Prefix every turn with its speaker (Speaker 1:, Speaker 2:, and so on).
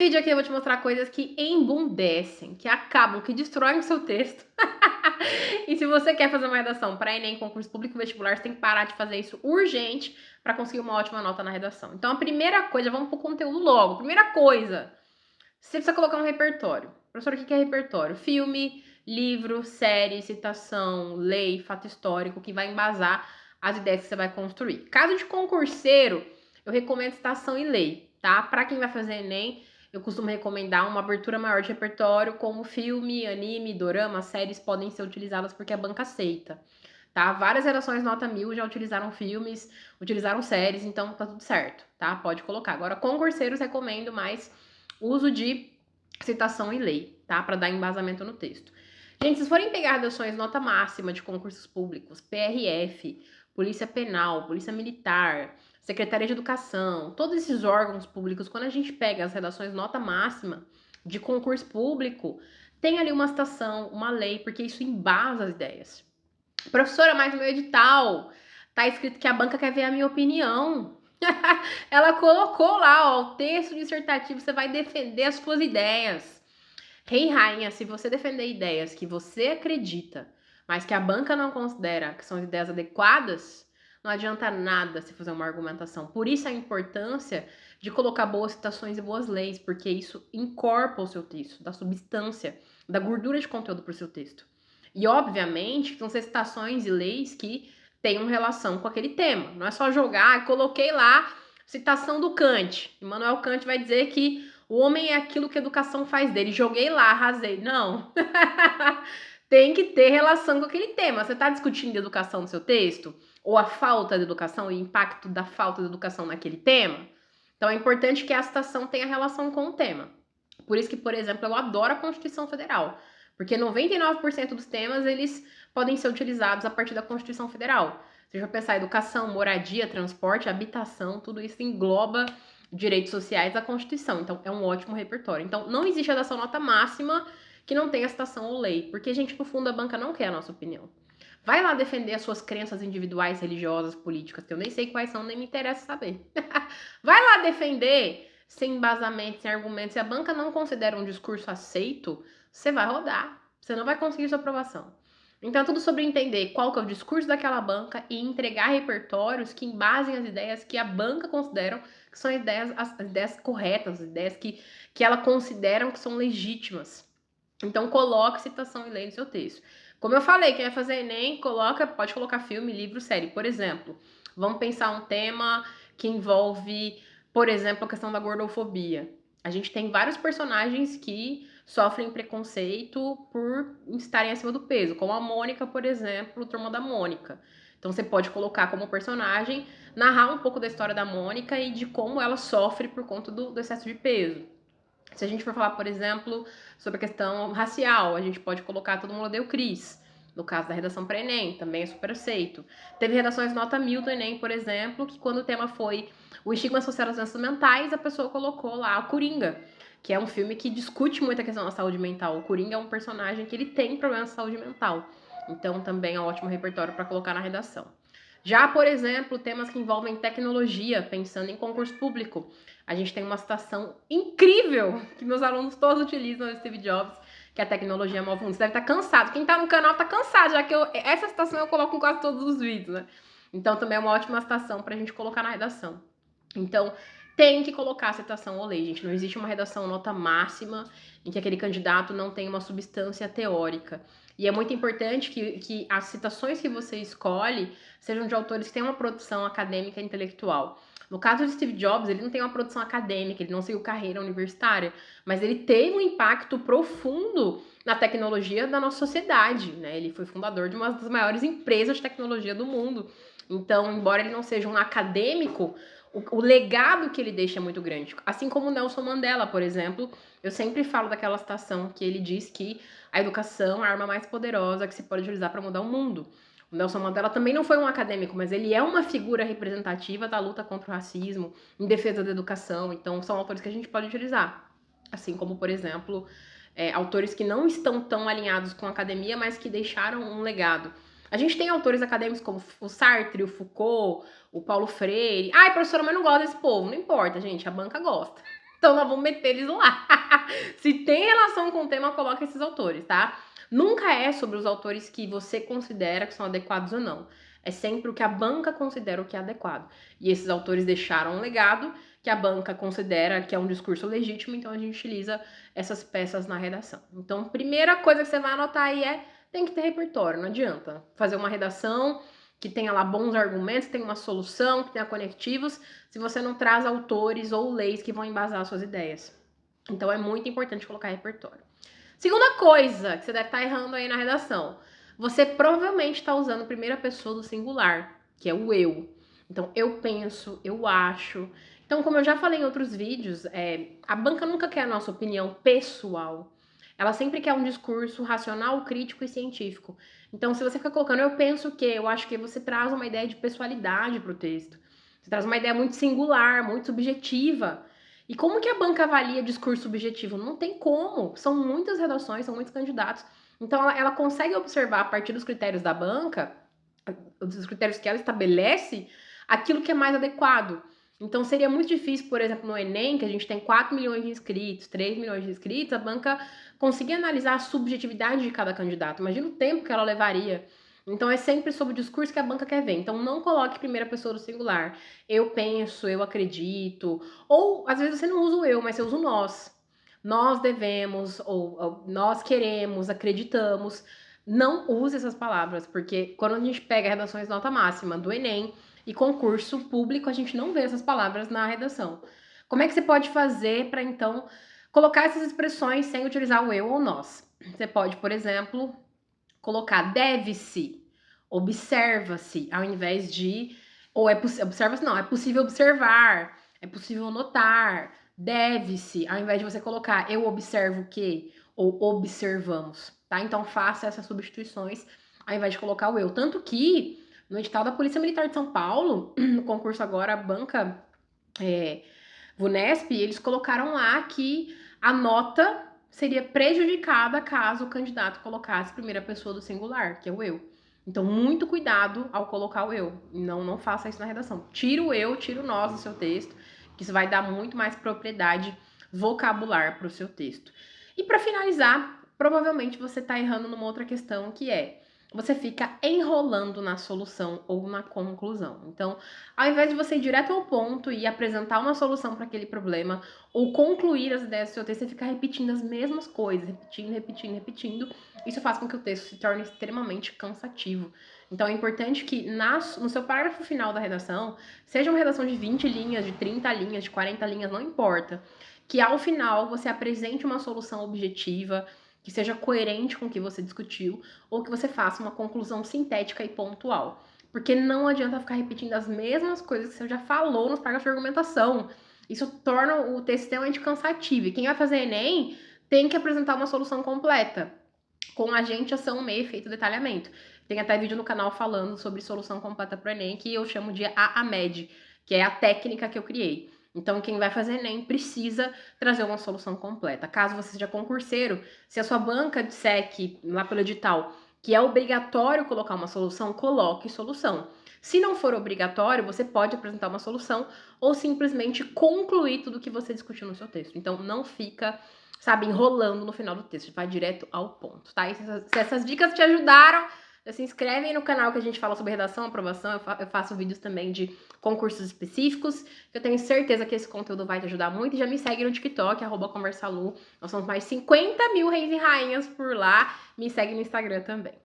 Speaker 1: Vídeo aqui eu vou te mostrar coisas que embundecem, que acabam, que destroem o seu texto. E se você quer fazer uma redação para Enem, concurso público vestibular, você tem que parar de fazer isso urgente para conseguir uma ótima nota na redação. Então a primeira coisa, vamos pro conteúdo logo. Primeira coisa, você precisa colocar um repertório. Professor, o que é repertório? Filme, livro, série, citação, lei, fato histórico, que vai embasar as ideias que você vai construir. Caso de concurseiro, eu recomendo citação e lei, tá? Para quem vai fazer Enem, eu costumo recomendar uma abertura maior de repertório, como filme, anime, dorama, séries podem ser utilizadas porque a banca aceita, tá? Várias redações nota 1000 já utilizaram filmes, utilizaram séries, então tá tudo certo, tá? Pode colocar. Agora, concurseiros, recomendo mais uso de citação e lei, tá? Para dar embasamento no texto. Gente, se vocês forem pegar redações nota máxima de concursos públicos, PRF, Polícia Penal, Polícia Militar, Secretaria de Educação, todos esses órgãos públicos, quando a gente pega as redações nota máxima de concurso público, tem ali uma citação, uma lei, porque isso embasa as ideias. Professora, mas no meu edital tá escrito que a banca quer ver a minha opinião. Ela colocou lá, ó, o texto dissertativo, você vai defender as suas ideias. Rei e rainha, se você defender ideias que você acredita, mas que a banca não considera que são ideias adequadas, não adianta nada se fazer uma argumentação. Por isso a importância de colocar boas citações e boas leis, porque isso incorpora o seu texto, dá substância, dá gordura de conteúdo para o seu texto. E, obviamente, são citações e leis que tenham relação com aquele tema. Não é só jogar, coloquei lá citação do Kant. Immanuel Kant vai dizer que o homem é aquilo que a educação faz dele. Joguei lá, arrasei. Não. Tem que ter relação com aquele tema. Você está discutindo educação no seu texto? Ou a falta de educação, o impacto da falta de educação naquele tema? Então é importante que a citação tenha relação com o tema. Por isso que, por exemplo, eu adoro a Constituição Federal. Porque 99% dos temas, eles podem ser utilizados a partir da Constituição Federal. Se a gente pensar educação, moradia, transporte, habitação, tudo isso engloba direitos sociais da Constituição. Então, é um ótimo repertório. Então, não existe redação nota máxima que não tenha citação ou lei. Porque, gente, no fundo, a banca não quer a nossa opinião. Vai lá defender as suas crenças individuais, religiosas, políticas, que eu nem sei quais são, nem me interessa saber. Vai lá defender sem embasamento, sem argumentos. Se a banca não considera um discurso aceito, você vai rodar. Você não vai conseguir sua aprovação. Então, é tudo sobre entender qual que é o discurso daquela banca e entregar repertórios que embasem as ideias que a banca considera que são as ideias corretas, as ideias que ela considera que são legítimas. Então, coloque citação e lei no seu texto. Como eu falei, quem vai fazer Enem, pode colocar filme, livro, série. Por exemplo, vamos pensar um tema que envolve, por exemplo, a questão da gordofobia. A gente tem vários personagens que sofrem preconceito por estarem acima do peso, como a Mônica, por exemplo, Turma da Mônica. Então você pode colocar como personagem, narrar um pouco da história da Mônica e de como ela sofre por conta do excesso de peso. Se a gente for falar, por exemplo, sobre a questão racial, a gente pode colocar Todo Mundo Odeia o Cris. No caso da redação para Enem, também é super aceito. Teve redações nota 1000 do Enem, por exemplo, que quando o tema foi o estigma associado às doenças mentais, a pessoa colocou lá o Coringa, que é um filme que discute muito a questão da saúde mental. O Coringa é um personagem que ele tem problemas de saúde mental. Então também é um ótimo repertório para colocar na redação. Já, por exemplo, temas que envolvem tecnologia, pensando em concurso público, a gente tem uma citação incrível que meus alunos todos utilizam do Steve Jobs, que é a tecnologia move o mundo. Você deve estar cansado. Quem está no canal está cansado, já que essa citação eu coloco em quase todos os vídeos, né? Então também é uma ótima citação para a gente colocar na redação. Então, tem que colocar a citação ou lei, gente. Não existe uma redação nota máxima em que aquele candidato não tem uma substância teórica. E é muito importante que as citações que você escolhe sejam de autores que têm uma produção acadêmica e intelectual. No caso de Steve Jobs, ele não tem uma produção acadêmica, ele não seguiu carreira universitária, mas ele teve um impacto profundo na tecnologia da nossa sociedade, né? Ele foi fundador de uma das maiores empresas de tecnologia do mundo. Então, embora ele não seja um acadêmico, o legado que ele deixa é muito grande. Assim como o Nelson Mandela, por exemplo, eu sempre falo daquela citação que ele diz que a educação é a arma mais poderosa que se pode utilizar para mudar o mundo. O Nelson Mandela também não foi um acadêmico, mas ele é uma figura representativa da luta contra o racismo, em defesa da educação. Então, são autores que a gente pode utilizar. Assim como, por exemplo, autores que não estão tão alinhados com a academia, mas que deixaram um legado. A gente tem autores acadêmicos como o Sartre, o Foucault, o Paulo Freire. Ai, professora, mas não gosta desse povo. Não importa, gente, a banca gosta. Então nós vamos meter eles lá. Se tem relação com o tema, coloca esses autores, tá? Nunca é sobre os autores que você considera que são adequados ou não. É sempre o que a banca considera o que é adequado. E esses autores deixaram um legado que a banca considera que é um discurso legítimo, então a gente utiliza essas peças na redação. Então, primeira coisa que você vai anotar aí tem que ter repertório, não adianta fazer uma redação que tenha lá bons argumentos, que tenha uma solução, que tenha conectivos, se você não traz autores ou leis que vão embasar suas ideias. Então é muito importante colocar repertório. Segunda coisa que você deve estar errando aí na redação, você provavelmente está usando primeira pessoa do singular, que é o eu. Então, eu penso, eu acho. Então, como eu já falei em outros vídeos, a banca nunca quer a nossa opinião pessoal. Ela sempre quer um discurso racional, crítico e científico. Então, se você ficar colocando eu penso que, eu acho que, você traz uma ideia de pessoalidade para o texto. Você traz uma ideia muito singular, muito subjetiva. E como que a banca avalia discurso subjetivo? Não tem como. São muitas redações, são muitos candidatos. Então, ela consegue observar, a partir dos critérios da banca, dos critérios que ela estabelece, aquilo que é mais adequado. Então, seria muito difícil, por exemplo, no Enem, que a gente tem 4 milhões de inscritos, 3 milhões de inscritos, a banca conseguir analisar a subjetividade de cada candidato. Imagina o tempo que ela levaria. Então, é sempre sobre o discurso que a banca quer ver. Então, não coloque primeira pessoa do singular. Eu penso, eu acredito. Ou, às vezes, você não usa o eu, mas você usa o nós. Nós devemos, ou nós queremos, acreditamos. Não use essas palavras, porque quando a gente pega redações nota máxima do Enem e concurso público, a gente não vê essas palavras na redação. Como é que você pode fazer para, então, colocar essas expressões sem utilizar o eu ou nós? Você pode, por exemplo, colocar deve-se, observa-se, ao invés de, ou observa-se não, é possível observar, é possível notar, deve-se, ao invés de você colocar eu observo que, ou observamos, tá? Então faça essas substituições ao invés de colocar o eu. Tanto que no edital da Polícia Militar de São Paulo, no concurso agora, a banca VUNESP, eles colocaram lá que a nota seria prejudicada caso o candidato colocasse primeira pessoa do singular, que é o eu. Então, muito cuidado ao colocar o eu. Não faça isso na redação. Tira o eu, tira o nós do seu texto, que isso vai dar muito mais propriedade vocabular para o seu texto. E para finalizar, provavelmente você está errando numa outra questão, que é você fica enrolando na solução ou na conclusão. Então, ao invés de você ir direto ao ponto e apresentar uma solução para aquele problema ou concluir as ideias do seu texto, você fica repetindo as mesmas coisas, repetindo. Isso faz com que o texto se torne extremamente cansativo. Então, é importante que no seu parágrafo final da redação, seja uma redação de 20 linhas, de 30 linhas, de 40 linhas, não importa, que ao final você apresente uma solução objetiva, que seja coerente com o que você discutiu, ou que você faça uma conclusão sintética e pontual. Porque não adianta ficar repetindo as mesmas coisas que você já falou nos parágrafos de argumentação. Isso torna o texto extremamente cansativo. E quem vai fazer Enem tem que apresentar uma solução completa, com agente, ação, meio, efeito, detalhamento. Tem até vídeo no canal falando sobre solução completa para o Enem, que eu chamo de AAMED, que é a técnica que eu criei. Então, quem vai fazer Enem precisa trazer uma solução completa. Caso você seja concurseiro, se a sua banca disser que, lá pelo edital, que é obrigatório colocar uma solução, coloque solução. Se não for obrigatório, você pode apresentar uma solução ou simplesmente concluir tudo que você discutiu no seu texto. Então, não fica, sabe, enrolando no final do texto, vai direto ao ponto, tá? E se essas dicas te ajudaram, se inscreve aí no canal que a gente fala sobre redação, aprovação, eu faço vídeos também de concursos específicos, eu tenho certeza que esse conteúdo vai te ajudar muito, e já me segue no TikTok, @conversalu, nós somos mais 50 mil reis e rainhas por lá, me segue no Instagram também.